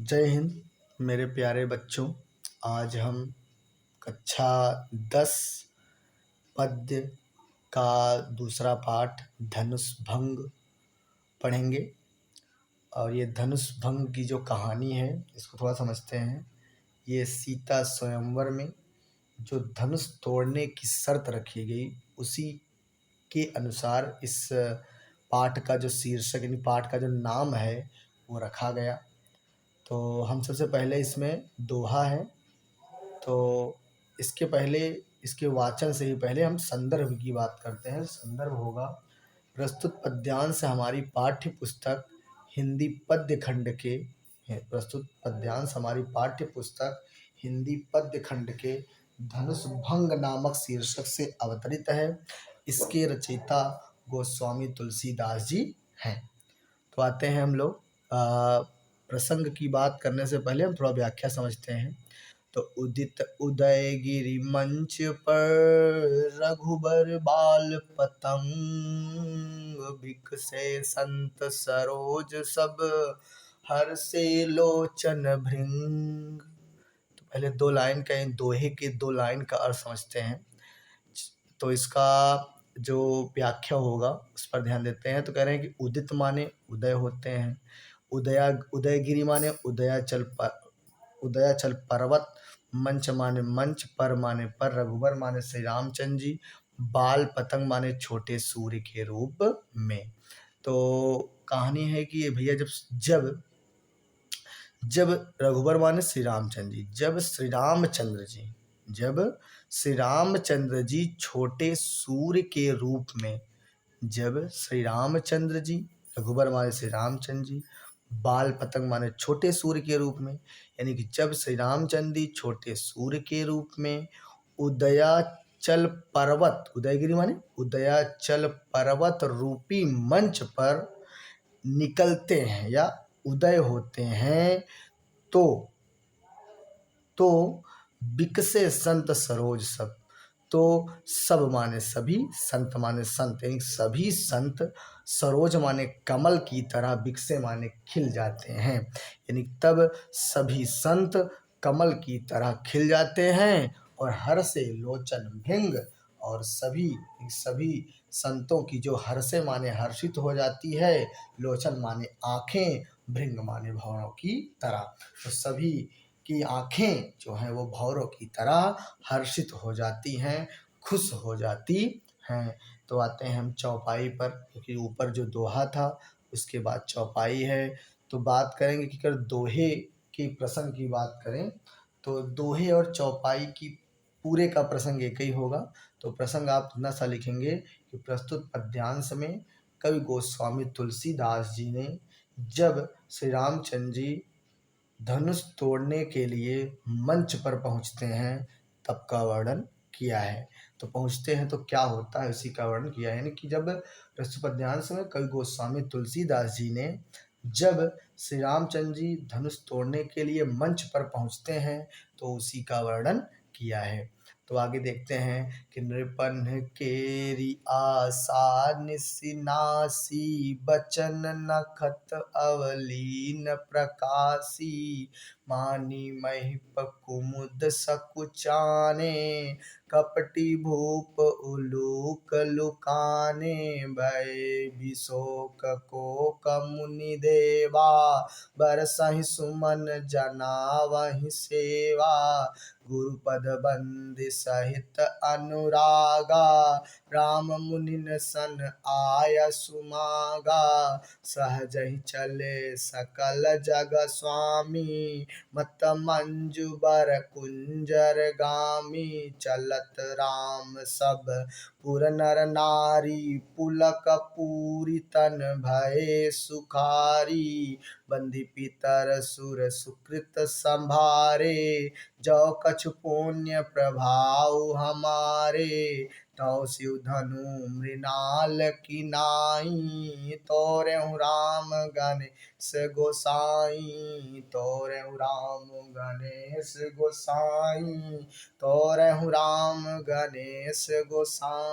जय हिंद मेरे प्यारे बच्चों। आज हम कक्षा 10 पद्य का दूसरा पाठ धनुष भंग पढ़ेंगे। और ये धनुष भंग की जो कहानी है इसको थोड़ा समझते हैं। ये सीता स्वयंवर में जो धनुष तोड़ने की शर्त रखी गई उसी के अनुसार इस पाठ का जो शीर्षक यानी पाठ का जो नाम है वो रखा गया। तो हम सबसे पहले इसमें दोहा है, तो इसके पहले इसके वाचन से ही पहले हम संदर्भ की बात करते हैं। संदर्भ होगा प्रस्तुत पद्यांश हमारी पाठ्य पुस्तक हिंदी पद्य खंड के प्रस्तुत पद्यांश हमारी पाठ्य पुस्तक हिंदी पद्य खंड के धनुष भंग नामक शीर्षक से अवतरित है। इसके रचयिता गोस्वामी तुलसीदास जी हैं। तो आते हैं हम लोग प्रसंग की बात करने से पहले हम थोड़ा व्याख्या समझते हैं। तो उदित उदयगिरि मंच पर रघुबर बाल पतंग, बिकसे संत सरोज सब हर्षे लोचन भृंग। तो पहले दो लाइन का दोहे के दो लाइन का अर्थ समझते हैं। तो इसका जो व्याख्या होगा उस पर ध्यान देते हैं। तो कह रहे हैं कि उदित माने उदय होते हैं, उदयगिरी माने उदयाचल पर्वत, मंच माने मंच, पर माने पर, रघुबर माने श्री रामचंद्र जी, बाल पतंग माने छोटे सूर्य के रूप में। तो कहानी है कि ये भैया जब जब रघुबर माने श्री रामचंद्र जी, जब श्री रामचंद्र जी छोटे सूर्य के रूप में, जब श्री रामचंद्र जी, रघुबर माने श्री रामचंद्र जी, बाल पतंग माने छोटे सूर्य के रूप में, यानी कि जब श्री रामचंद्र जी छोटे सूर्य के रूप में उदयाचल पर्वत, उदयगिरी माने उदयाचल पर्वत रूपी मंच पर निकलते हैं या उदय होते हैं, तो बिकसे संत सरोज सब। तो सब माने सभी, संत माने संत, यानी सभी संत, सरोज माने कमल की तरह, बिकसे माने खिल जाते हैं, यानी तब सभी संत कमल की तरह खिल जाते हैं। और हर से लोचन भृंग, और सभी संतों की जो हर से माने हर्षित हो जाती है, लोचन माने आँखें, भृंग माने भौरों की तरह। तो सभी की आँखें जो हैं वो भौरों की तरह हर्षित हो जाती हैं, खुश हो जाती हैं। तो आते हैं हम चौपाई पर, क्योंकि ऊपर जो दोहा था उसके बाद चौपाई है। तो बात करेंगे कि अगर दोहे की प्रसंग की बात करें तो दोहे और चौपाई की पूरे का प्रसंग एक ही होगा। तो प्रसंग आप इतना सा लिखेंगे कि प्रस्तुत पद्यांश में कवि गोस्वामी तुलसीदास जी ने जब श्री रामचंद्र जी धनुष तोड़ने के लिए मंच पर पहुंचते हैं तब का वर्णन किया है। तो पहुंचते हैं तो क्या होता है उसी का वर्णन किया है, यानी कि जब प्रस्तुत पद्यांश में कवि गोस्वामी तुलसीदास जी ने जब श्री रामचंद्र जी धनुष तोड़ने के लिए मंच पर पहुंचते हैं तो उसी का वर्णन किया है। तो आगे देखते हैं कि नृपन केरी आशा निसिनासी, बचन नखत अवलीन प्रकाशी, मानी महिप कुमुद सकुचाने, कपटी भूप उलूक लुकाने, भय विशोक को कमुनि देवा, बरसहि सुमन जनावहि सेवा, गुरुपद बंदि सहित अनुरागा, राम मुनिन सन आय सुमागा, सहज ही चले सकल जग स्वामी, मत मंजु बर कुंजर गामी, चलत राम सब पुर नर नारी, पुलक पूरी तन भये सुखारी, बंदी पितर सुर सुकृत संभारे, जो कछु पुण्य प्रभाव हमारे, तौ शिव धनु मृणाल की नाई, तोरेहु राम गणेश गोसाई, तोरेहु राम गणेश गोसाई, तोरेहु राम गणेश गोसाई।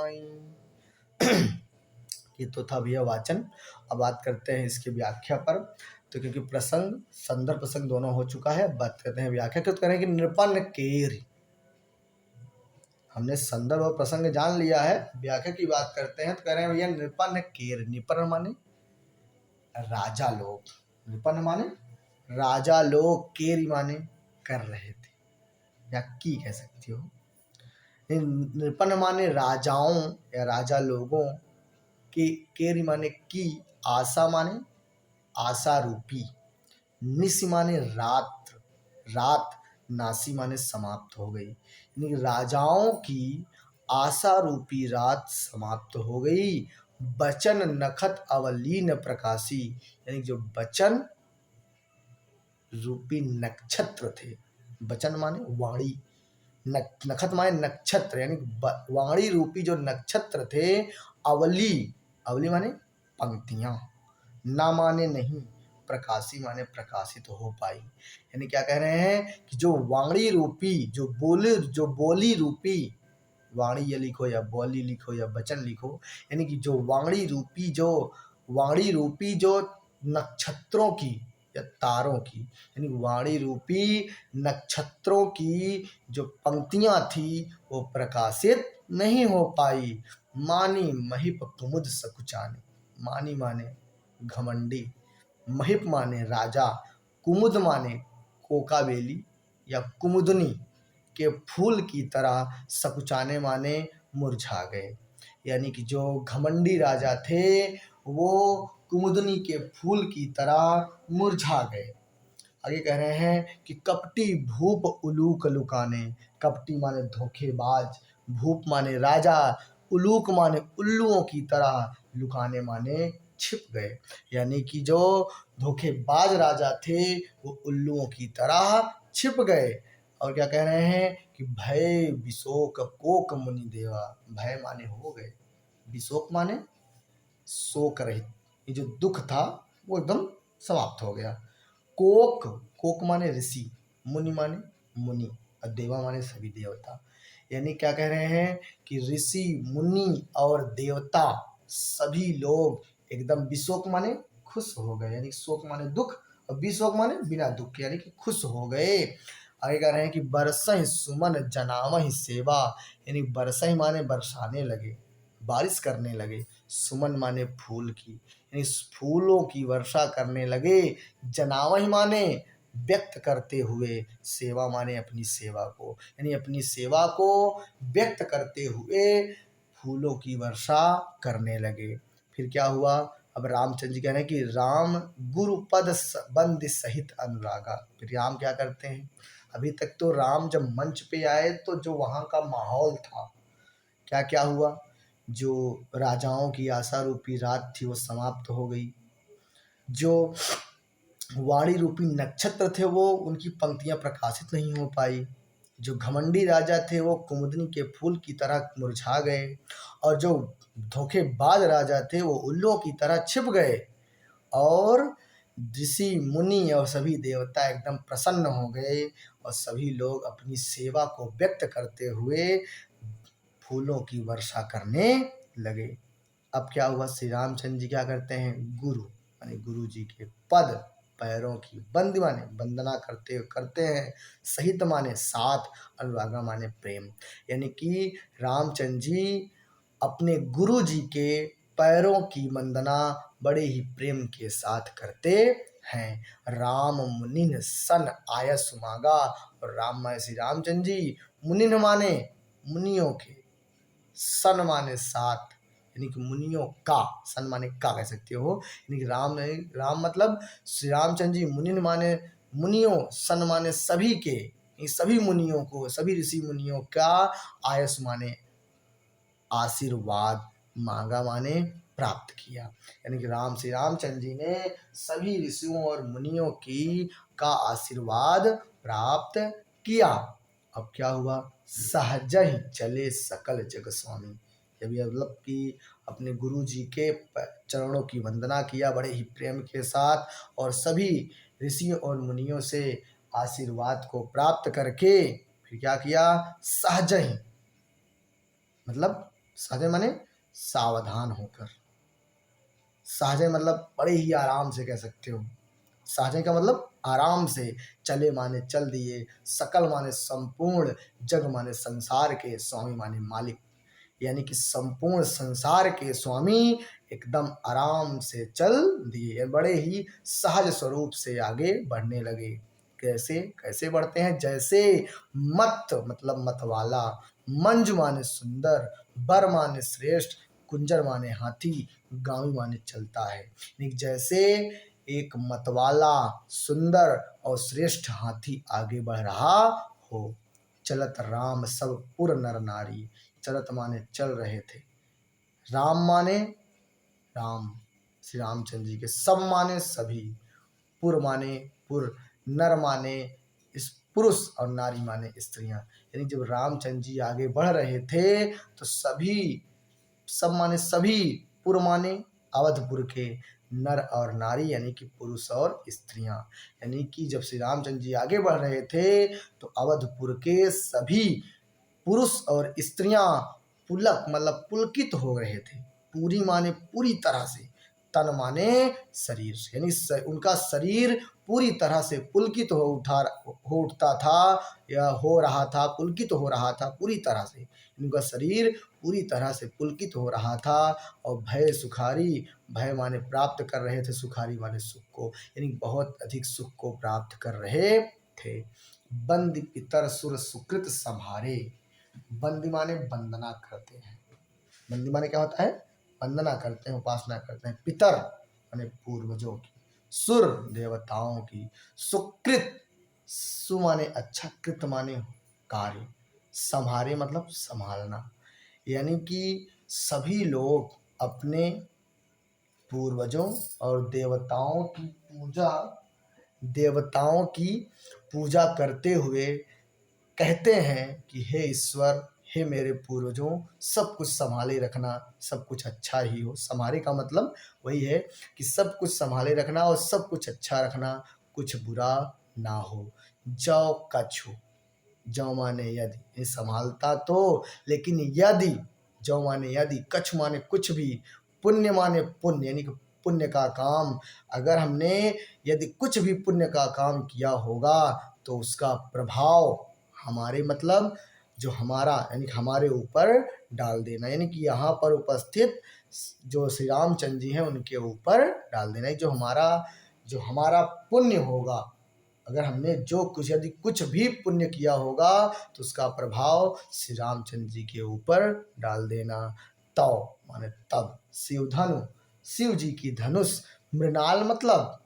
ये तो था भैया वाचन। अब बात करते हैं इसकी व्याख्या पर। तो क्योंकि प्रसंग संदर्भ प्रसंग दोनों हो चुका है, बात करते हैं व्याख्या की। तो करें कि नृपन्न केर, हमने संदर्भ और प्रसंग जान लिया है, व्याख्या की बात करते हैं। तो कह रहे हैं भैया नृपन्न केर, निपन्न माने राजा लोग, नृपन्न माने राजा लोग, केरी माने कर रहे थे या की कह सकती हो। नृपन्न माने राजाओं या राजा लोगों की, केरी माने की, आशा माने आशा रूपी, निश माने रात, रात, नासी माने समाप्त हो गई, यानी राजाओं की आशा रूपी रात समाप्त हो गई। बचन नखत अवलीन प्रकाशी, यानी जो बचन रूपी नक्षत्र थे, बचन माने वाणी, नखत माने नक्षत्र, यानी वाणी रूपी जो नक्षत्र थे, अवली, अवली माने पंक्तियां, ना माने नहीं, प्रकाशी माने प्रकाशित हो पाई। यानी क्या कह रहे हैं कि जो वाणी रूपी, जो बोली रूपी, वाणी या लिखो या बोली लिखो या वचन लिखो, यानी कि जो वाणी रूपी जो नक्षत्रों की या तारों की, यानी वाणी रूपी नक्षत्रों की जो पंक्तियां थी वो प्रकाशित नहीं हो पाई। मानी महिप कुमुद सकुचानी, मानी माने घमंडी, महिप माने राजा, कुमुद माने कोकाबेली या कुमुदनी के फूल की तरह सकुचाने माने मुरझा गए, यानी कि जो घमंडी राजा थे वो कुमुदनी के फूल की तरह मुरझा गए। आगे कह रहे हैं कि कपटी भूप उलूक लुकाने, कपटी माने धोखेबाज, भूप माने राजा, उलूक माने उल्लुओं की तरह, लुकाने माने छिप गए, यानी कि जो धोखेबाज राजा थे वो उल्लुओं की तरह छिप गए। और क्या कह रहे हैं कि भय विशोक कोक मुनि देवा, भय माने हो गए, विशोक माने शोक रहित, ये जो दुख था वो एकदम समाप्त हो गया। कोक, कोक माने ऋषि, मुनि माने मुनि, और देवा माने सभी देवता, यानी क्या कह रहे हैं कि ऋषि मुनि और देवता सभी लोग एकदम विशोक माने खुश हो गए, यानी शोक माने दुख और विशोक माने बिना दुख, यानी कि खुश हो गए। आगे कह रहे हैं कि बरसहि सुमन जनावहि सेवा, यानी बरसहि माने बरसाने लगे, बारिश करने लगे, सुमन माने फूल की, यानी फूलों की वर्षा करने लगे, जनावहि माने व्यक्त करते हुए, सेवा माने अपनी सेवा को, यानी अपनी सेवा को व्यक्त करते हुए फूलों की वर्षा करने लगे। फिर क्या हुआ, अब रामचंद्र जी कह रहे हैं कि राम गुरुपद बंद सहित अनुरागा। फिर राम क्या करते हैं, अभी तक तो राम जब मंच पे आए तो जो वहाँ का माहौल था, क्या क्या हुआ, जो राजाओं की आशा रूपी रात थी वो समाप्त हो गई, जो वाणी रूपी नक्षत्र थे वो उनकी पंक्तियां प्रकाशित नहीं हो पाई, जो घमंडी राजा थे वो कुमुदनी के फूल की तरह मुरझा गए, और जो धोखेबाज राजा थे वो उल्लुओं की तरह छिप गए, और ऋषि मुनि और सभी देवता एकदम प्रसन्न हो गए, और सभी लोग अपनी सेवा को व्यक्त करते हुए फूलों की वर्षा करने लगे। अब क्या हुआ, श्री रामचंद्र जी क्या करते हैं, गुरु यानी गुरु जी के पद, पैरों की बंदी माने वंदना करते करते हैं, सहित माने साथ, अनुरागा माने प्रेम, यानी कि रामचंद्र जी अपने गुरु जी के पैरों की वंदना बड़े ही प्रेम के साथ करते हैं। राम मुनिन सन आयस मांगा, और राम माने श्री रामचंद्र जी, मुनिन माने मुनियों के, सन माने साथ, यानी कि मुनियों का, सन माने का कह सकते हो, यानी कि राम मतलब श्री रामचंद्र जी, मुनिन माने मुनियों, सन माने सभी के, ये सभी मुनियों को, सभी ऋषि मुनियों का, आयस माने आशीर्वाद, मांगा माने प्राप्त किया, यानी कि श्री रामचंद्र जी ने सभी ऋषियों और मुनियों की का आशीर्वाद प्राप्त किया। अब क्या हुआ, सहज ही चले सकल जग स्वामी, जब यह मतलब कि अपने गुरु जी के चरणों की वंदना किया बड़े ही प्रेम के साथ, और सभी ऋषियों और मुनियों से आशीर्वाद को प्राप्त करके फिर क्या किया, सहज ही मतलब सहज माने सावधान होकर, सहज मतलब बड़े ही आराम से कह सकते हो, सहज का मतलब आराम से, चले माने चल दिए, सकल माने संपूर्ण, जग माने संसार के, स्वामी माने मालिक। यानी कि संपूर्ण संसार के स्वामी एकदम आराम से चल दिए, बड़े ही सहज स्वरूप से आगे बढ़ने लगे। कैसे कैसे बढ़ते हैं? जैसे मत मतलब मतवाला, मंज माने सुंदर, बर माने श्रेष्ठ, कुंजर माने हाथी, गांवी माने चलता है। यानी जैसे एक मतवाला, सुंदर और श्रेष्ठ हाथी आगे बढ़ रहा हो। चलत राम सब पुर नर नारी, चलत माने चल रहे थे, राम माने राम श्री रामचंद्र जी के, सब माने सभी, पुर माने पुर, नर माने इस पुरुष और नारी माने स्त्रियां। यानी जब रामचंद्र जी आगे बढ़ रहे थे तो सभी, सब माने सभी, पुर माने अवधपुर के, नर और नारी यानी कि पुरुष और स्त्रियां। यानी कि जब श्री रामचंद्र जी आगे बढ़ रहे थे तो अवधपुर के सभी पुरुष और स्त्रियां पुलक मतलब पुलकित हो रहे थे। पूरी माने पूरी तरह से, तन माने शरीर, यानी उनका शरीर पूरी तरह से पुलकित हो उठता था, या हो रहा था, पुलकित हो रहा था पूरी तरह से। उनका शरीर पूरी तरह से पुलकित हो रहा था। और भय सुखारी, भय माने प्राप्त कर रहे थे, सुखारी माने सुख को, यानी बहुत अधिक सुख को प्राप्त कर रहे थे। बंदी पितर सुर सुकृत संहारे, बंदी माने वंदना करते हैं, बंदी माने क्या होता है? वंदना करते हैं, उपासना करते हैं। पितर माने पूर्वजों की, सुर देवताओं की, सुकृत सु माने अच्छा, कृत माने कार्य, संहारे मतलब संभालना। यानी कि सभी लोग अपने पूर्वजों और देवताओं की पूजा करते हुए कहते हैं कि हे ईश्वर, हे मेरे पूर्वजों, सब कुछ संभाले रखना, सब कुछ अच्छा ही हो। संभाले का मतलब वही है कि सब कुछ संभाले रखना और सब कुछ अच्छा रखना, कुछ बुरा ना हो। जौ कछु, जौ माने यदि, ये संभालता तो, लेकिन यदि, जौ माने यदि, कछु माने कुछ भी, पुण्य माने पुण्य, यानी कि पुण्य का काम, अगर हमने यदि कुछ भी पुण्य का काम किया होगा तो उसका प्रभाव हमारे मतलब जो हमारा यानी कि हमारे ऊपर डाल देना, यानी कि यहाँ पर उपस्थित जो श्री रामचंद्र जी हैं उनके ऊपर डाल देना। जो हमारा पुण्य होगा, अगर हमने जो कुछ यदि कुछ भी पुण्य किया होगा तो उसका प्रभाव श्री रामचंद्र जी के ऊपर डाल देना। तौ माने तब, शिवधनु, शिव जी की धनुष, मृणाल मतलब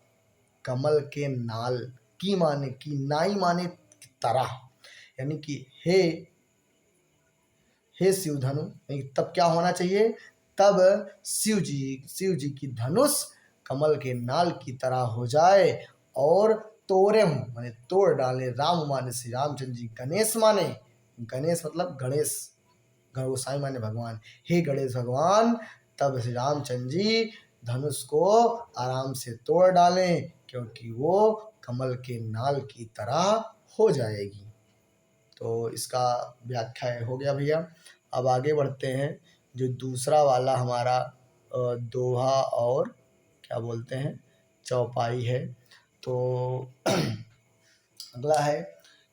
कमल के नाल, की माने की, नाई माने तरह, यानी कि हे शिवधनु, तब क्या होना चाहिए? तब शिव जी की धनुष कमल के नाल की तरह हो जाए और तोरे हूँ माने तोड़ डाले, राम माने श्री रामचंद्र जी, गणेश माने, गणेश मतलब गणेश, गोसाई माने भगवान, हे गणेश भगवान, तब श्री रामचंद्र जी धनुष को आराम से तोड़ डालें, क्योंकि वो कमल के नाल की तरह हो जाएगी। तो इसका व्याख्या हो गया भैया। अब आगे बढ़ते हैं। जो दूसरा वाला हमारा दोहा और क्या बोलते हैं, चौपाई है। तो अगला है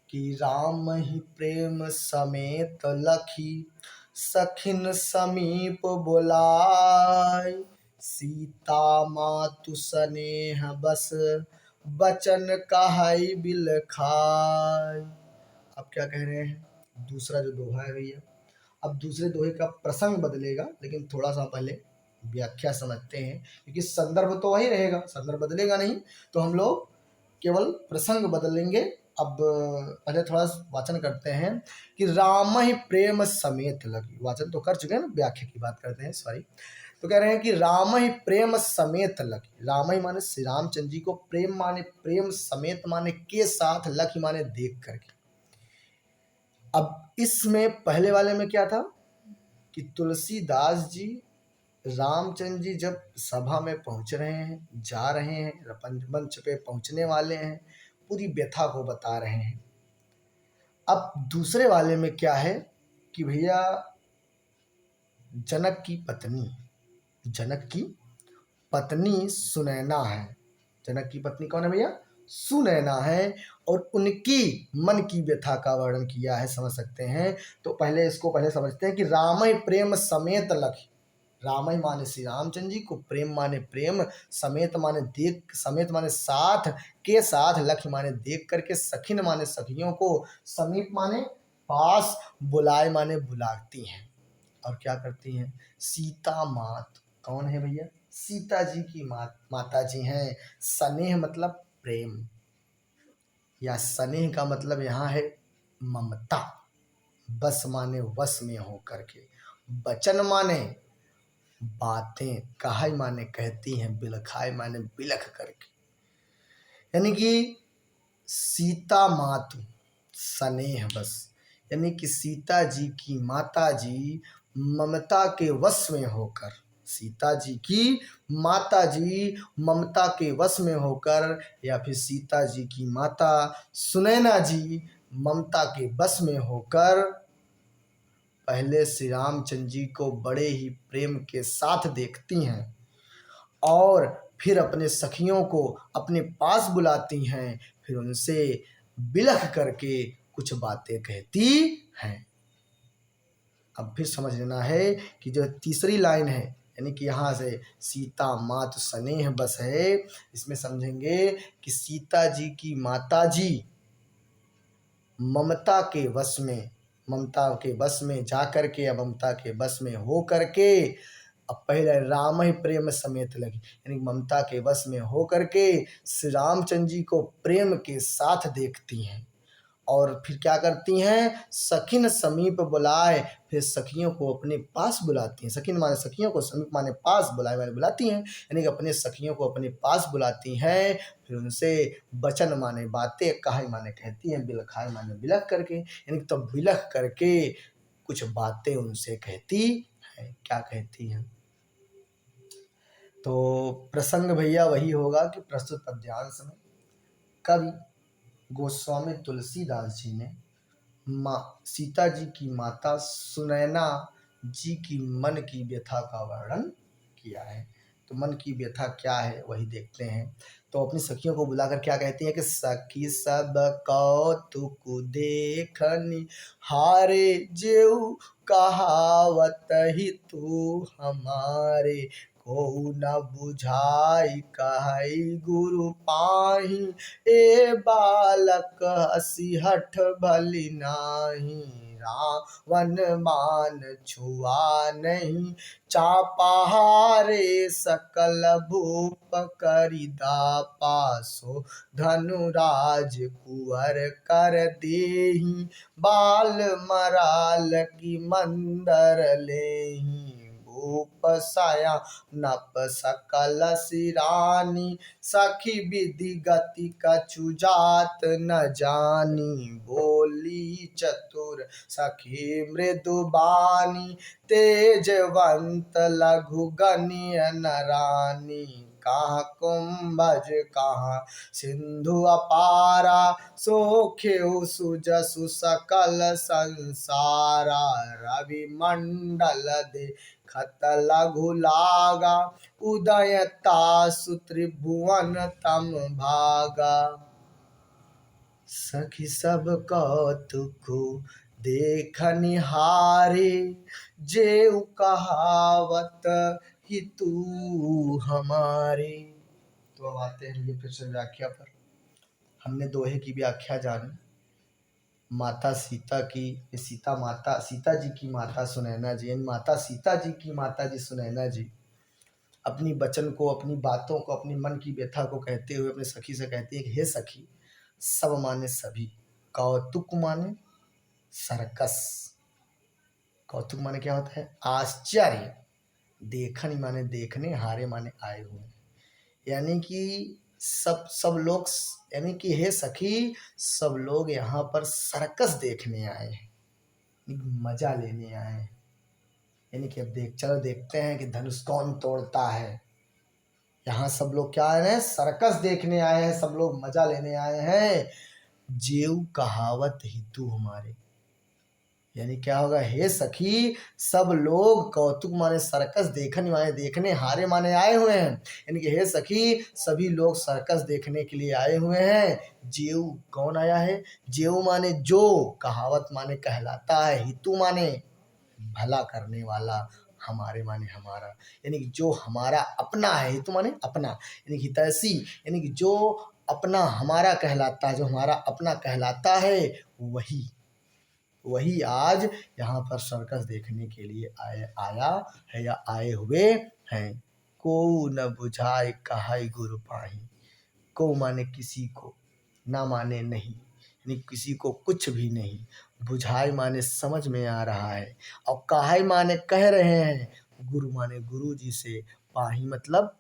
कि राम ही प्रेम समेत लखी, सखिन समीप बुलाय, सीता मातु स्नेह बस, बचन कहई बिल खाय। अब क्या कह रहे हैं? दूसरा जो दोहा है भैया, अब दूसरे दोहे का प्रसंग बदलेगा, लेकिन थोड़ा सा पहले व्याख्या समझते हैं, क्योंकि संदर्भ तो वही रहेगा, संदर्भ बदलेगा नहीं, तो हम लोग केवल प्रसंग बदलेंगे। अब पहले थोड़ा वाचन करते हैं कि राम ही प्रेम समेत लगी, वाचन तो कर चुके हैं ना, व्याख्या की बात करते हैं, सॉरी। तो कह रहे हैं कि राम ही प्रेम समेत लगी, राम ही माने श्री रामचंद्र जी को, प्रेम माने प्रेम, समेत माने के साथ, लखी माने देख करके। अब इसमें पहले वाले में क्या था कि तुलसीदास जी, रामचंद्र जी जब सभा में पहुंच रहे हैं, जा रहे हैं, मंच पे पहुंचने वाले हैं, पूरी व्यथा को बता रहे हैं। अब दूसरे वाले में क्या है कि भैया जनक की पत्नी सुनैना है, जनक की पत्नी कौन है भैया? सुनैना है। और उनकी मन की व्यथा का वर्णन किया है, समझ सकते हैं। तो पहले समझते हैं कि रामय प्रेम समेत लखी। रामय माने श्री रामचंद्र जी को, प्रेम माने प्रेम, समेत माने देख, समेत माने साथ, के साथ, लक्ष्य माने देख करके, सखिन माने सखियों को, समीप माने पास, बुलाए माने बुलाती हैं। और क्या करती हैं? सीता मात, कौन है भैया? सीता जी की माता जी हैं। स्नेह मतलब प्रेम, या स्नेह का मतलब यहाँ है ममता। बस माने वश में हो करके, वचन माने बातें, कहाई माने कहती हैं, बिलखाई माने बिलख करके। यानी कि सीता मातु स्नेह बस, यानी कि सीता जी की माता जी ममता के वश में होकर, सीता जी की माता जी ममता के वश में होकर, या फिर सीता जी की माता सुनैना जी ममता के वश में होकर पहले श्री रामचंद्र जी को बड़े ही प्रेम के साथ देखती हैं और फिर अपने सखियों को अपने पास बुलाती हैं, फिर उनसे बिलख करके कुछ बातें कहती हैं। अब फिर समझ लेना है कि जो तीसरी लाइन है, यानी कि यहाँ से सीता मात स्नेह बस है, इसमें समझेंगे कि सीता जी की माता जी ममता के वश में, ममता के वश में जा करके या ममता के वश में हो करके, अब पहले राम ही प्रेम समेत लगी, यानी ममता के वश में हो करके श्री रामचंद्र जी को प्रेम के साथ देखती हैं और फिर क्या करती हैं? सखिन समीप बुलाए, फिर सखियों को अपने पास बुलाती हैं। सखिन माने सखियों को, समीप माने पास, बुलाए माने बुलाती हैं, यानी कि अपने सखियों को अपने पास बुलाती हैं। फिर उनसे वचन माने बातें, कहाई माने कहती हैं, बिलखाई माने बिलख करके, यानी तो बिलख करके कुछ बातें उनसे कहती हैं। क्या कहती हैं? तो प्रसंग भैया वही होगा कि प्रस्तुत पद्यांश में कवि गोस्वामी तुलसीदास जी ने माँ सीता जी की माता सुनैना जी की मन की व्यथा का वर्णन किया है। तो मन की व्यथा क्या है वही देखते हैं। तो अपनी सखियों को बुलाकर क्या कहती हैं कि सखी सब कौतुक देखनी हारे, जेऊ कहावत ही तू हमारे, को न बुझाई कहाई गुरु पाही, ए बालक हसी हठ भली नाही, रावण मान छुआ नहीं, चापाहारे सकल भूप करिदा पासो, धनुराज कुंवर कर देहि, बाल मराल की मंदर लेहि, भूप साया नप सकल सिरानी, सखी विधि गति कछु जात न जानी, बोली चतुर सखी मृदुबानी, तेजवंत लघु गण्य नरानी, कहाँ कुंभज कहाँ सिंधु अपारा, सोख्यु सुजसु सकल संसारा, रवि मंडल देखत लघु लागा, उदय तासु त्रिभुवन तम भागा, सखी सब कौतुक देखनिहारे, जेऊ कहावत ही तू हमारे। तो अब आते हैं ये फिर से व्याख्या पर। हमने दोहे की व्याख्या जानी, माता सीता की, सीता जी की माता सुनैना जी, माता सीता जी की माता जी सुनैना जी अपनी वचन को, अपनी बातों को, अपनी मन की व्यथा को कहते हुए अपने सखी से कहती है कि हे सखी, सब माने सभी, कौतुक माने सर्कस, कौतुक माने क्या होता है? आश्चर्य, देखन माने देखने, हारे माने आए हुए, यानी कि सब लोग, यानी कि हे सखी, सब लोग यहाँ पर सर्कस देखने आए हैं, मजा लेने आए हैं। यानी कि अब चलो देखते हैं कि धनुष कौन तोड़ता है। यहाँ सब लोग क्या आए हैं? सर्कस देखने आए हैं, सब लोग मजा लेने आए हैं। जेऊ कहावत ही तू हमारे, यानी क्या होगा, हे सखी सब लोग कौतुक माने सर्कस देखने माने देखने, हारे माने आए हुए हैं। यानी कि हे सखी सभी लोग सर्कस देखने के लिए आए हुए हैं। जेऊ कौन आया है? जेऊ माने जो, कहावत माने कहलाता है, हितू माने भला करने वाला, हमारे माने हमारा, यानी कि जो हमारा अपना है, हितू माने अपना, यानी कि हितैषी, यानी कि जो अपना हमारा कहलाता है, जो हमारा अपना कहलाता है, वही वही आज यहाँ पर सर्कस देखने के लिए आया है या आए हुए हैं। को न बुझाए कहाई गुरु पाही। को माने किसी को, ना माने नहीं, यानी किसी को कुछ भी नहीं। बुझाई माने समझ में आ रहा है, और कहाई माने कह रहे हैं। गुरु माने गुरु जी से, पाही मतलब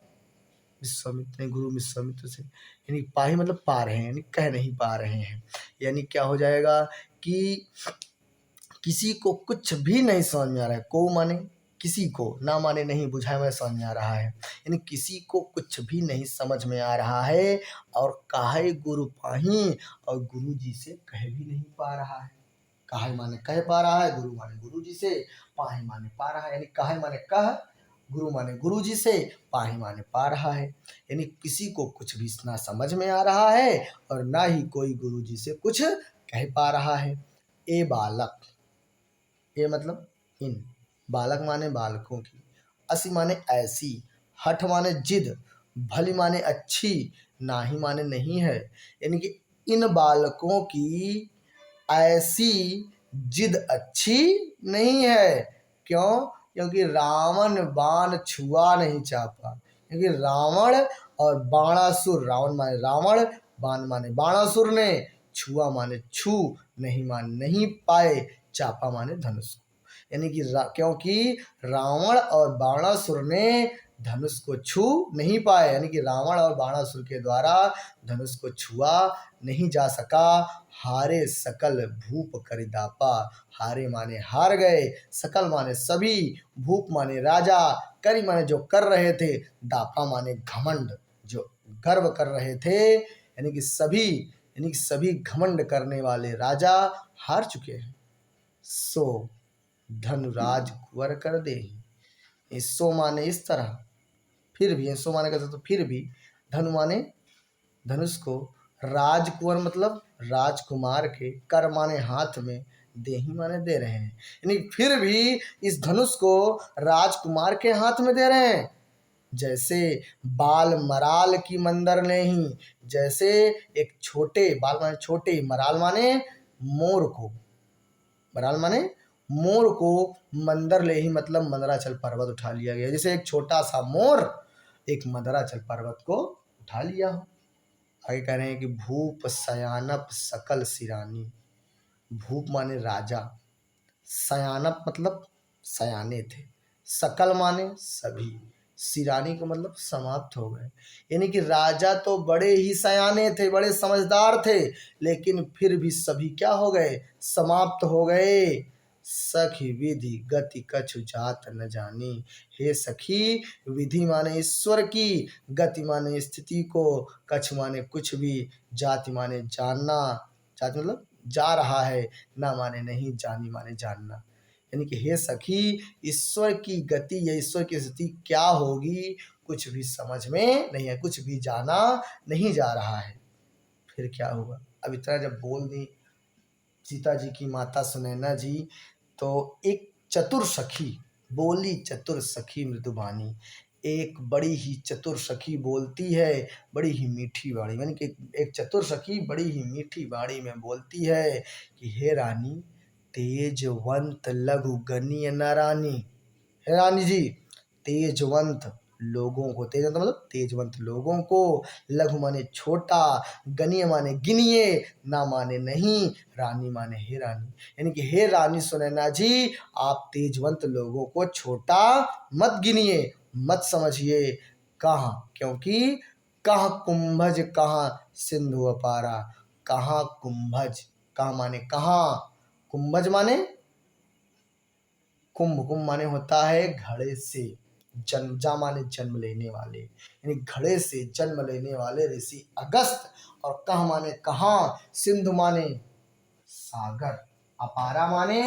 विश्वामित्र ने गुरु विश्वामित्र से, यानी पाही मतलब पा रहे हैं, यानी कह नहीं पा रहे हैं। यानी क्या हो जाएगा कि किसी को कुछ भी नहीं समझ में आ रहा है। को माने किसी को, ना माने नहीं, बुझाए में समझ में आ रहा है, यानी किसी को कुछ भी नहीं समझ में आ रहा है। और काहे गुरु पाही, और गुरु जी से कह भी नहीं पा रहा है। काहे माने कह पा रहा है, गुरु माने गुरु जी से, पाही माने पा रहा है, यानी काहे माने कह, गुरु माने गुरु जी से, पाही माने पा रहा है। यानी किसी को कुछ भी ना समझ में आ रहा है, और ना ही कोई गुरु जी से कुछ कह पा रहा है। ए बालक, ये मतलब इन, बालक माने बालकों की, असी माने ऐसी, हठ माने जिद, भली माने अच्छी, नाही माने नहीं है। यानी कि इन बालकों की ऐसी जिद अच्छी नहीं है। क्यों? क्योंकि रावण बाण छुआ नहीं चाहता। क्योंकि रावण और बाणासुर, रावण माने रावण, बाण माने बाणासुर ने, छुआ माने छू, नहीं मान नहीं पाए, चापा माने धनुष को। यानी कि क्योंकि रावण और बाणासुर ने धनुष को छू नहीं पाए, यानी कि रावण और बाणासुर के द्वारा धनुष को छुआ नहीं जा सका। हारे सकल भूप करिदापा, हारे माने हार गए, सकल माने सभी, भूप माने राजा, करि माने जो कर रहे थे, दापा माने घमंड, जो गर्व कर रहे थे, यानी कि सभी, यानी कि सभी घमंड करने वाले राजा हार चुके हैं। सो धनुराज कुंवर कर दे। सो माने इस तरह, फिर भी, सो माने कहते तो फिर भी, धनु माने धनुष को, राजकुंवर मतलब राजकुमार के, कर माने हाथ में, देही माने दे रहे हैं, यानी फिर भी इस धनुष को राजकुमार के हाथ में दे रहे हैं। जैसे बाल मराल की मंदर ने ही, जैसे एक छोटे बाल माने छोटे, मराल माने मोर को, मराल माने मोर को मंदर ले ही मतलब मंदराचल पर्वत उठा लिया गया। जैसे एक छोटा सा मोर एक मंदराचल पर्वत को उठा लिया हो। आगे कह रहे हैं कि भूप सयानप सकल सिरानी। भूप माने राजा, सयानप मतलब सयाने थे, सकल माने सभी, सिरानी का मतलब समाप्त हो गए। यानी कि राजा तो बड़े ही सयाने थे, बड़े समझदार थे, लेकिन फिर भी सभी क्या हो गए, समाप्त हो गए। सखी विधि गति कछु जात न जानी। हे सखी, विधि माने ईश्वर की, गति माने स्थिति को, कछु माने कुछ भी, जाति माने जानना, जाति मतलब जा रहा है, ना माने नहीं, जानी माने जानना। यानी कि हे सखी, ईश्वर की गति या ईश्वर की स्थिति क्या होगी, कुछ भी समझ में नहीं है, कुछ भी जाना नहीं जा रहा है। फिर क्या हुआ? अब इतना जब बोल दी सीता जी की माता सुनैना जी, तो एक चतुर सखी बोली, चतुर सखी मृदुबानी, एक बड़ी ही चतुर सखी बोलती है, बड़ी ही मीठी बाणी, यानी कि एक चतुर सखी बड़ी ही मीठी बाणी में बोलती है कि हे रानी, तेजवंत लघु गणीय न रानी। हे रानी जी, तेजवंत लोगों को, तेजवंत मतलब तेजवंत लोगों को, लघु माने छोटा, गणीय माने गिनिए, ना माने नहीं, रानी माने हे रानी, यानी कि हे रानी सुनैना जी, आप तेजवंत लोगों को छोटा मत गिनिए, मत समझिए। कहाँ? क्योंकि कहाँ कुंभज कहाँ सिंधु अपारा। कहाँ कुंभज, कहाँ माने कहाँ, कुंभज माने कुंभ, कुंभ माने होता है घड़े से, जन्म, जा माने जन्म लेने वाले, यानी घड़े से जन्म लेने वाले ऋषि अगस्त। और कह माने कहाँ, सिंधु माने सागर, अपारा माने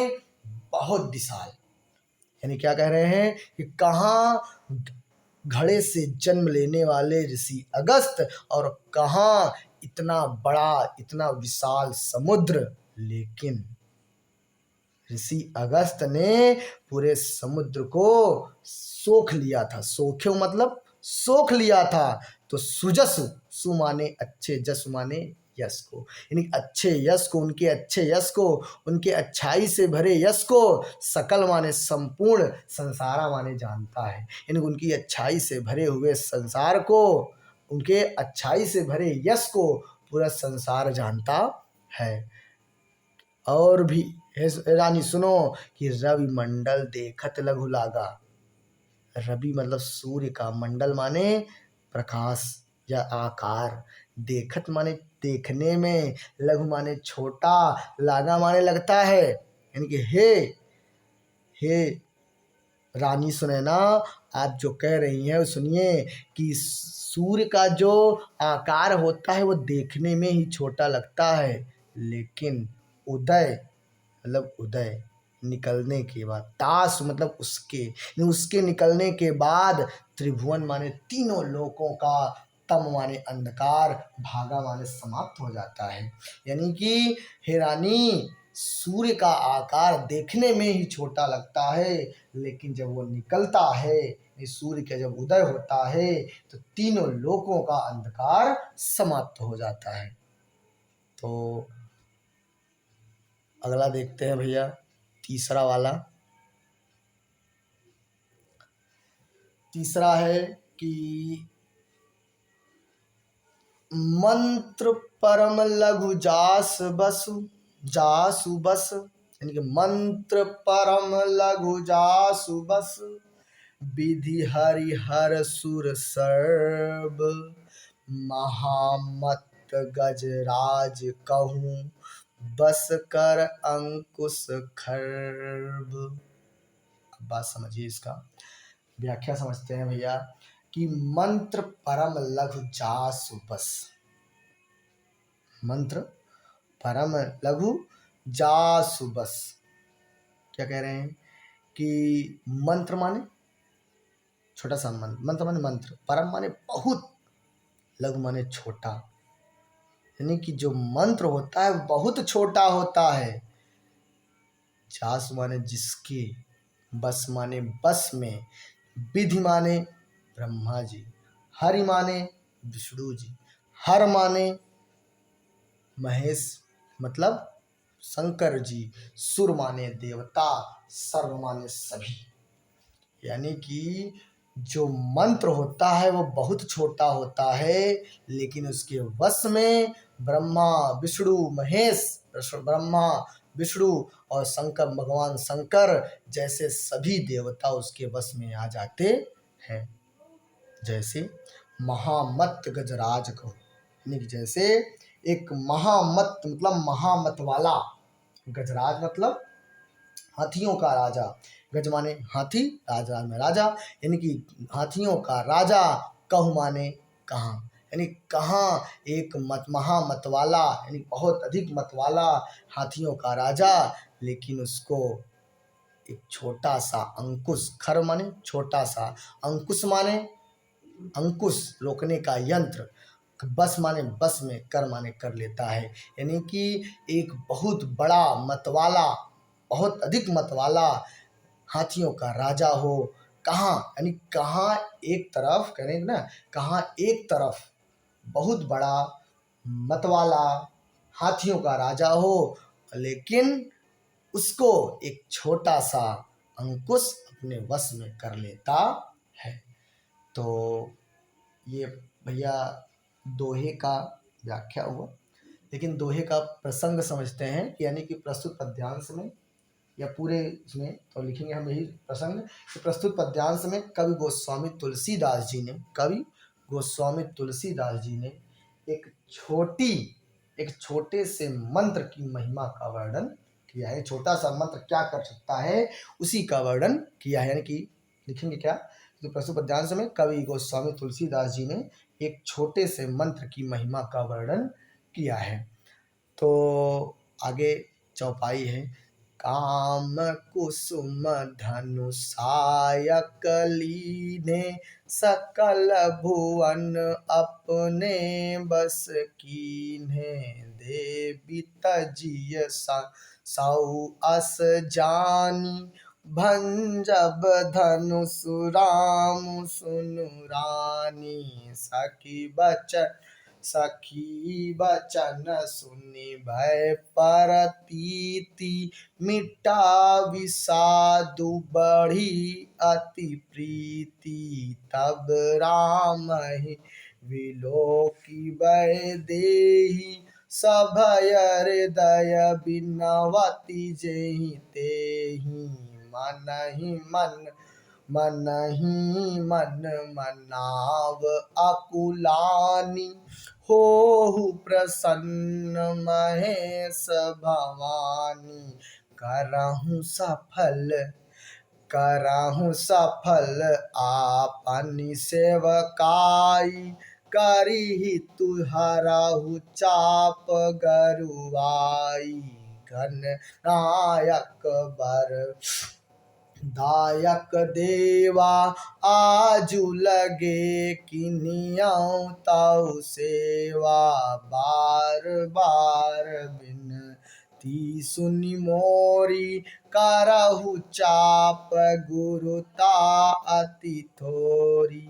बहुत विशाल। यानी क्या कह रहे हैं कि कहाँ घड़े से जन्म लेने वाले ऋषि अगस्त और कहाँ इतना बड़ा इतना विशाल समुद्र, लेकिन ऋषि अगस्त ने पूरे समुद्र को सोख लिया था। सोखे मतलब सोख लिया था। तो सुजसु, सु माने अच्छे, जस माने यश को, यानी अच्छे यश को, उनके अच्छे यश को, उनके अच्छाई से भरे यश को, सकल माने संपूर्ण, संसारा माने जानता है, यानी उनकी अच्छाई से भरे हुए संसार को, उनके अच्छाई से भरे यश को पूरा संसार जानता है। और भी हे रानी सुनो कि रवि मंडल देखत लघु लागा। रवि मतलब सूर्य का, मंडल माने प्रकाश या आकार, देखत माने देखने में, लघु माने छोटा, लागा माने लगता है। यानी कि हे रानी सुनैना, आप जो कह रही हैं वो सुनिए कि सूर्य का जो आकार होता है वो देखने में ही छोटा लगता है, लेकिन उदय मतलब उदय, निकलने के बाद, तास मतलब उसके निकलने के बाद, त्रिभुवन माने तीनों लोकों का, तम माने अंधकार, भागा माने समाप्त हो जाता है। यानी कि हे रानी, सूर्य का आकार देखने में ही छोटा लगता है, लेकिन जब वो निकलता है, सूर्य का जब उदय होता है तो तीनों लोकों का अंधकार समाप्त हो जाता है। तो अगला देखते हैं भैया, तीसरा वाला। तीसरा है कि मंत्र परम लघु जासु बस, यानी कि मंत्र परम लघु जासु बस, विधि हरिहर सुर सर्ब, महामत गजराज कहूँ, बस कर अंकुश खर्ब। अब बात समझिए, इसका व्याख्या समझते हैं भैया कि मंत्र परम लघु जासु बस, मंत्र परम लघु जासु बस, क्या कह रहे हैं कि मंत्र माने छोटा सा मंत्र, मंत्र माने मंत्र, परम माने बहुत, लघु माने छोटा, यानी कि जो मंत्र होता है वो बहुत छोटा होता है। जासु माने जिसके, बस माने बस में, विधि माने ब्रह्मा जी, हरि माने विष्णु जी, हर माने महेश मतलब शंकर जी, सुर माने देवता, सर्व माने सभी। यानी कि जो मंत्र होता है वो बहुत छोटा होता है, लेकिन उसके वश में ब्रह्मा विष्णु महेश, ब्रह्मा विष्णु और शंकर, भगवान शंकर जैसे सभी देवता उसके वश में आ जाते हैं। जैसे महामत गजराज को, यानी कि जैसे एक महामत मतलब महामत वाला, गजराज मतलब हाथियों का राजा, गज माने हाथी, राजा में राजा, यानी कि हाथियों का राजा, कहु माने कहाँ, यानी कहाँ एक महामत वाला, यानी बहुत अधिक मत वाला, हाथियों का राजा, लेकिन उसको एक छोटा सा अंकुश, खर माने छोटा सा, अंकुश माने अंकुश रोकने का यंत्र, बस माने बस में, कर माने कर लेता है। यानी कि एक बहुत बड़ा मतवाला, बहुत अधिक मतवाला हाथियों का राजा हो, कहाँ यानी कहाँ एक तरफ करें ना, कहाँ एक तरफ बहुत बड़ा मतवाला हाथियों का राजा हो, लेकिन उसको एक छोटा सा अंकुश अपने वश में कर लेता है। तो ये भैया दोहे का व्याख्या हुआ, लेकिन दोहे का प्रसंग समझते हैं, यानी कि प्रस्तुत पद्यांश में या पूरे इसमें तो लिखेंगे हम यही प्रसंग कि प्रस्तुत पद्यांश में कवि गोस्वामी तुलसीदास जी ने एक छोटे से मंत्र की महिमा का वर्णन किया है। छोटा सा मंत्र क्या कर सकता है उसी का वर्णन किया है, यानी कि लिखेंगे क्या, तो प्रस्तुत पद्यांश में कवि गोस्वामी तुलसीदास जी ने एक छोटे से मंत्र की महिमा का वर्णन किया है। तो आगे चौपाई है, काम कुसुम धनु सायक लीने सकल भुवन अपने बस कीन्हे देवी तजिय सौ अस जानी भंजब धनुष राम सुनु रानी सखी बचन सुनि भय परतीति मिटा विषादु बढ़ी अति प्रीति तब राम ही विलोकी भय देहि सभय हृदय बिनवती जेहि तेहि मन ही मन मनाव अकुलानी होहु प्रसन्न महेश भवानी करहु सफल आपनि सेवकाई करिहि तुहरहु चाप गरुआई गणनायक बर दायक देवा आजु लगे किनियौ तौ सेवा बार बार बिनती सुनि मोरी करहु चाप गुरुता अति थोरी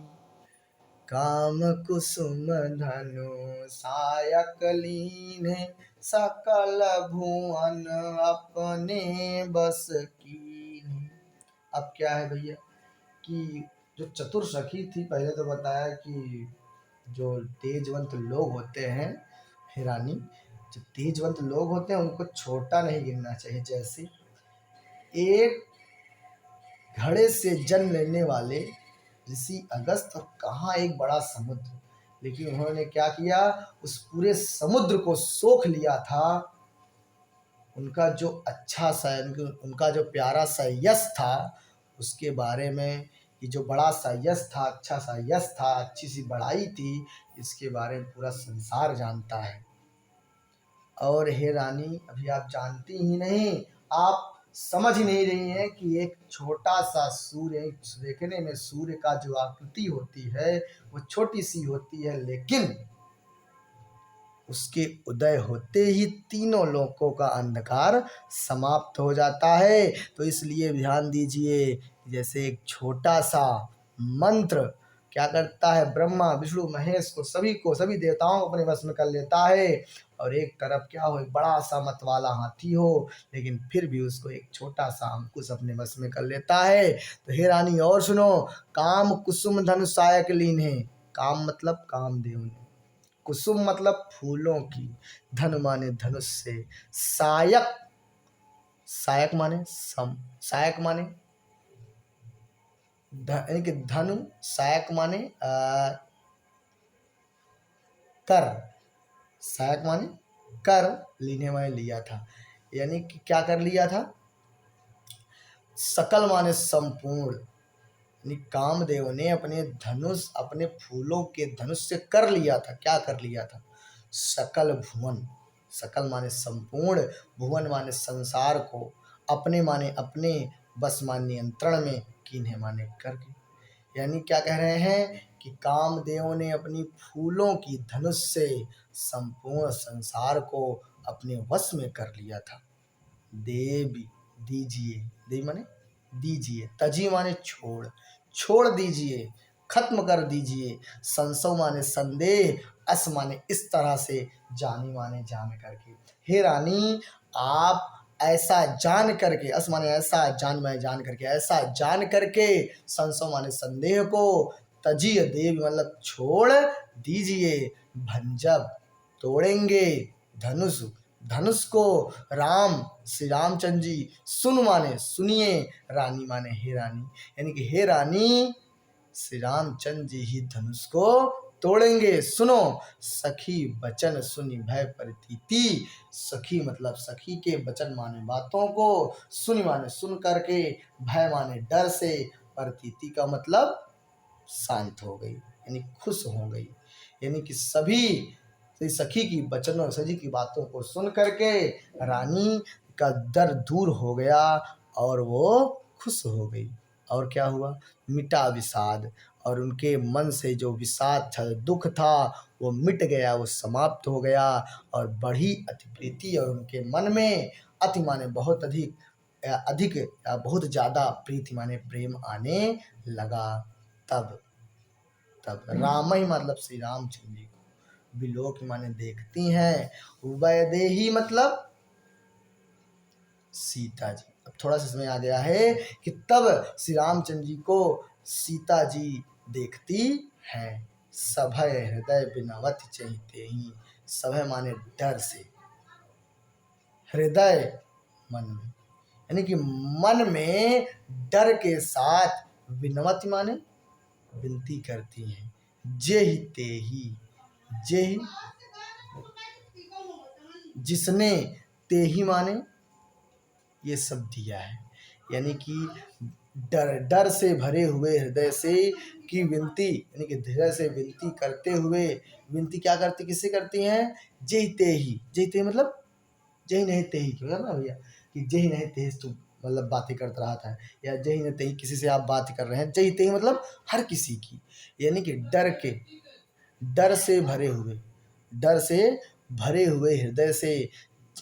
काम कुसुम धनु सायक लीन्हे सकल भुवन अपने बस कीन्हे। अब क्या है भैया कि जो चतुर सखी थी, पहले तो बताया कि जो तेजवंत लोग होते हैं हे रानी, जो तेजवंत लोग होते हैं उनको छोटा नहीं गिनना चाहिए। जैसे एक घड़े से जन्म लेने वाले ऋषि अगस्त, और कहाँ एक बड़ा समुद्र, लेकिन उन्होंने क्या किया, उस पूरे समुद्र को सोख लिया था। उनका जो अच्छा सा, उनका जो प्यारा सा यश था, उसके बारे में कि जो बड़ा सा यश था, अच्छा सा यश था, अच्छी सी बड़ाई थी, इसके बारे में पूरा संसार जानता है। और हे रानी, अभी आप जानती ही नहीं, आप समझ ही नहीं रही हैं कि एक छोटा सा सूर्य, देखने में सूर्य का जो आकृति होती है वो छोटी सी होती है, लेकिन उसके उदय होते ही तीनों लोकों का अंधकार समाप्त हो जाता है। तो इसलिए ध्यान दीजिए, जैसे एक छोटा सा मंत्र क्या करता है, ब्रह्मा विष्णु महेश को, सभी देवताओं को अपने वश में कर लेता है। और एक तरफ क्या हो, एक बड़ा सा मत वाला हाथी हो, लेकिन फिर भी उसको एक छोटा सा अंकुश अपने वश में कर लेता है। तो हे रानी और सुनो, काम कुसुम धनु सायक लीन्हे, काम मतलब कामदेव ने, कुसुम मतलब फूलों की, धन माने धनुष से, सायक माने सायक माने यानी कि धनु, सायक माने कर, सायक माने कर, लीने माने लिया था, यानी कि क्या कर लिया था, सकल माने संपूर्ण, यानी कामदेव ने अपने धनुष, अपने फूलों के धनुष से कर लिया था। क्या कर लिया था, सकल भुवन, सकल माने संपूर्ण, भुवन माने संसार को, अपने माने अपने, बस माने नियंत्रण में, कीन्हे माने करके। यानी क्या कह रहे हैं कि कामदेव ने अपनी फूलों की धनुष से संपूर्ण संसार को अपने वश में कर लिया था। देवी दीजिए, देवी माने दीजिए, तजी माने छोड़ दीजिए, खत्म कर दीजिए, संशय माने संदेह, अस माने इस तरह से, जानी माने जान करके। हे रानी, आप ऐसा जान करके, अस माने ऐसा, जान माने जान करके, ऐसा जान करके, संशय माने संदेह को, तजिय देवी मतलब छोड़ दीजिए, भंजब तोड़ेंगे, धनुष को, राम श्री रामचंद्र जी, सुन माने सुनिए, रानी माने हे रानी, यानी कि हे रानी, श्री रामचंद्र जी ही धनुष को तोड़ेंगे। सुनो, सखी बचन सुनि भय प्रतीति, सखी मतलब सखी के वचन माने बातों को, सुनि माने सुन करके, भय माने डर से, प्रतीति का मतलब शांत हो गई, यानी खुश हो गई, यानी कि सभी सखी की वचनों, सखी की बातों को सुन करके रानी का दर्द दूर हो गया और वो खुश हो गई। और क्या हुआ? मिटा विषाद, और उनके मन से जो विषाद था, दुख था, वो मिट गया, वो समाप्त हो गया और बढ़ी अति प्रीति, और उनके मन में अति माने बहुत अधिक अधिक बहुत ज़्यादा प्रीति माने प्रेम आने लगा। तब तब राम ही मतलब श्री रामचंद्र जी को बिलोक माने देखती हैं। वैदेही मतलब सीता जी। अब थोड़ा सा समय आ गया है कि तब श्री रामचंद्र जी को सीता जी देखती हैं। सभय हृदय बिनवत चहिते ही, सभय माने डर से, हृदय मन में, यानी कि मन में डर के साथ विनवत माने विनती करती हैं। जेहि तेहि, जेहि जिसने, तेहि माने ये सब दिया है, यानी कि डर डर से भरे हुए हृदय से की विनती, यानी कि धीरे से विनती करते हुए, विनती क्या करती, किससे करती हैं? जय तेहि, जय तेहि मतलब जय नहीं तेहि, क्यों ना भैया कि जय नहीं तेहि तू मतलब बातें करता रहा था, या जय नहीं तेहि किसी से आप बात कर रहे हैं, जय तेहि मतलब हर किसी की, यानी कि डर के, डर से भरे हुए, डर से भरे हुए हृदय से,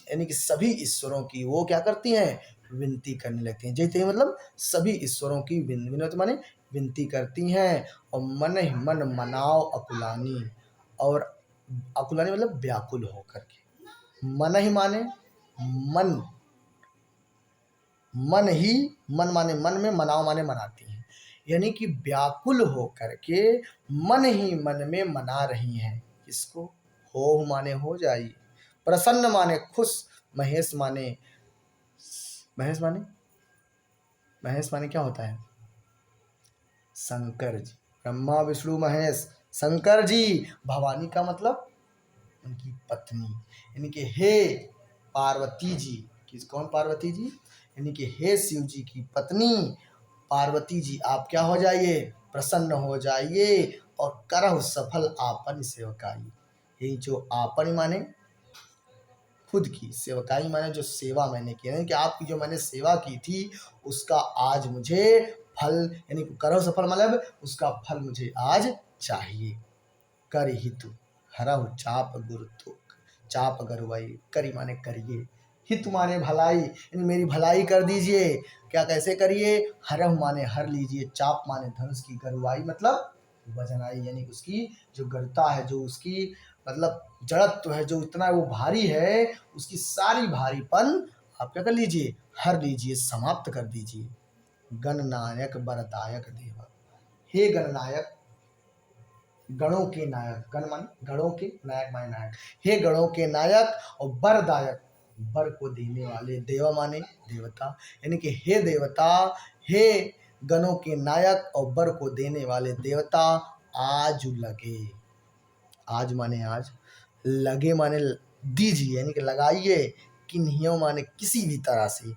यानी कि सभी ईश्वरों की वो क्या करती हैं? विनती करने लगती हैं। जैसे मतलब सभी ईश्वरों की विनती माने विनती करती हैं। और मन ही मन मनाओ अकुलानी, और अकुलानी मतलब व्याकुल होकर के, मन ही माने मन, मन ही मन माने मन में, मनाओ माने मनाती हैं, यानी कि व्याकुल होकर के मन ही मन में मना रही हैं। किसको? हो माने हो जाइए, प्रसन्न माने खुश, महेश माने, महेश माने, महेश माने क्या होता है? शंकर जी, ब्रह्मा विष्णु महेश, शंकर जी। भवानी का मतलब उनकी पत्नी, यानी कि हे पार्वती जी, किस कौन पार्वती जी? यानी कि हे शिव जी की पत्नी पार्वती जी, आप क्या हो जाइए? प्रसन्न हो जाइए, और करहु सफल आपन सेवकाई। यही जो आपन माने खुद की, सेवकाई माने जो सेवा मैंने की, यानी कि आपकी जो मैंने सेवा की थी उसका आज मुझे फल, यानी करो सफल मतलब उसका फल मुझे आज चाहिए। कर हितु हरहु चाप गुरु तो, चाप गरुवाई, करी माने करिए, हित माने भलाई, यानी मेरी भलाई कर दीजिए। क्या कैसे करिए? हरहु माने हर लीजिए, चाप माने धनुष की, गरुवाई मतलब वजनाई, यानी उसकी जो गरुता है, जो उसकी मतलब जड़त्व है, जो इतना वो भारी है, उसकी सारी भारीपन आप क्या कर लीजिए? हर लीजिए, समाप्त कर दीजिए। गणनायक बरदायक देवा, हे गणनायक, गणों के नायक, गण मान गणों के, नायक माने नायक, हे गणों के नायक और वरदायक, वर को देने वाले, देवा माने देवता, यानी कि हे देवता, हे गणों के नायक और वर को देने वाले देवता, आज लगे, आज माने आज, लगे माने दीजिए, यानी कि लगाइए, किन्हियों माने किसी भी तरह से,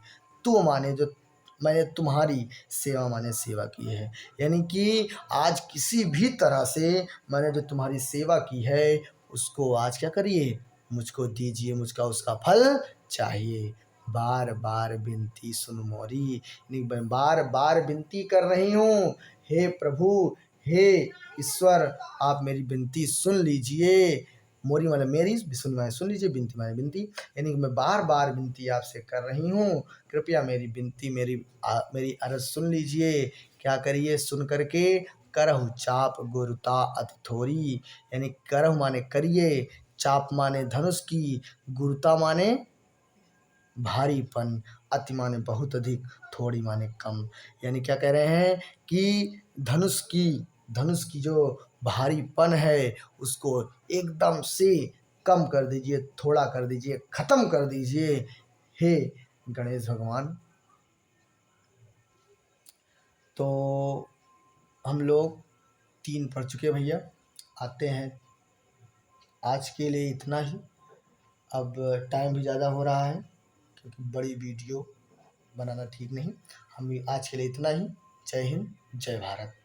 तू माने जो मैंने तुम्हारी, सेवा माने सेवा की है, यानी कि आज किसी भी तरह से मैंने जो तुम्हारी सेवा की है उसको आज क्या करिए? मुझको दीजिए, मुझका उसका फल चाहिए। बार बार विनती सुन मोरी, यानी बार बार विनती कर रही हूँ, हे प्रभु, हे ईश्वर, आप मेरी विनती सुन लीजिए। मोरी मतलब मेरी, सुन माने सुन लीजिए, विनती माने विनती, यानी कि मैं बार बार विनती आपसे कर रही हूँ, कृपया मेरी विनती, मेरी अर्ज सुन लीजिए। क्या करिए? सुन करके करहु चाप गुरुता अति थोरी, यानी करहु माने करिए, चाप माने धनुष की, गुरुता माने भारीपन, अति माने बहुत अधिक, थोड़ी माने कम, यानी क्या कह रहे हैं कि धनुष की जो भारीपन है उसको एकदम से कम कर दीजिए, थोड़ा कर दीजिए, खत्म कर दीजिए, हे गणेश भगवान। तो हम लोग 3 पढ़ चुके भैया, आते हैं, आज के लिए इतना ही। अब टाइम भी ज़्यादा हो रहा है क्योंकि बड़ी वीडियो बनाना ठीक नहीं। हम आज के लिए इतना ही। जय हिंद, जय भारत।